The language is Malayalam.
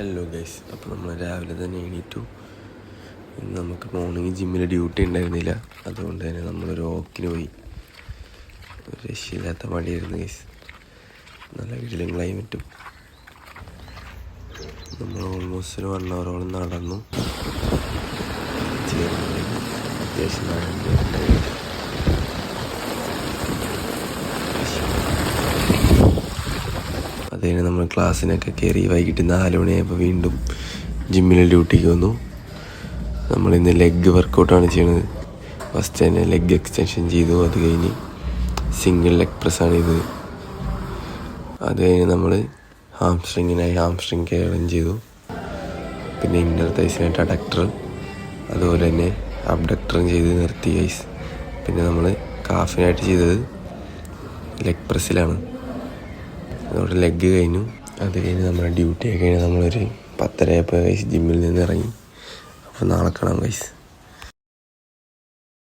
ഹലോ ഗൈസ്, അപ്പോൾ നമ്മൾ രാവിലെ തന്നെ എണീറ്റു. ഇന്ന് നമുക്ക് മോർണിംഗ് ജിമ്മിൽ ഡ്യൂട്ടി ഉണ്ടായിരുന്നില്ല, അതുകൊണ്ട് തന്നെ നമ്മളൊരു വോക്കിന് പോയി. ഒരു രക്ഷയില്ലാത്ത മടിയായിരുന്നു ഗൈസ്. നല്ല വീട്ടിലും ക്ലൈമറ്റും. നമ്മൾ ഓൾമോസ്റ്റ് ഒരു 1 hour നടന്നു. അത്യാവശ്യം അതുകഴിഞ്ഞ് നമ്മൾ ക്ലാസ്സിനൊക്കെ കയറി വൈകിട്ട് 4 മണിയായപ്പോൾ വീണ്ടും ജിമ്മിൽ ഡ്യൂട്ടിക്ക് വന്നു. നമ്മളിന്ന് ലെഗ് വർക്കൗട്ടാണ് ചെയ്യുന്നത്. ഫസ്റ്റ് തന്നെ ലെഗ് എക്സ്റ്റൻഷൻ ചെയ്തു. അത് കഴിഞ്ഞ് സിംഗിൾ ലെഗ് പ്രസ്സാണ് ചെയ്തത്. അത് കഴിഞ്ഞ് നമ്മൾ ഹാംസ്ട്രിങ് കയറുകയും ചെയ്തു. പിന്നെ ഇന്നർ തൈസിനായിട്ട് അഡക്ടർ, അതുപോലെ തന്നെ അബ്ഡക്ടറും ചെയ്ത് നിർത്തി ഗൈസ്. പിന്നെ നമ്മൾ കാഫിനായിട്ട് ചെയ്തത് ലെഗ് പ്രസ്സിലാണ്. അതോടെ ലെഗ് കഴിഞ്ഞു. അത് കഴിഞ്ഞ് നമ്മുടെ ഡ്യൂട്ടിയൊക്കെ കഴിഞ്ഞ് നമ്മളൊരു 10:30 ആയപ്പോൾ ഗൈസ് ജിമ്മിൽ നിന്ന് ഇറങ്ങി. അപ്പോൾ നാളെ കാണാം ഗൈസ്.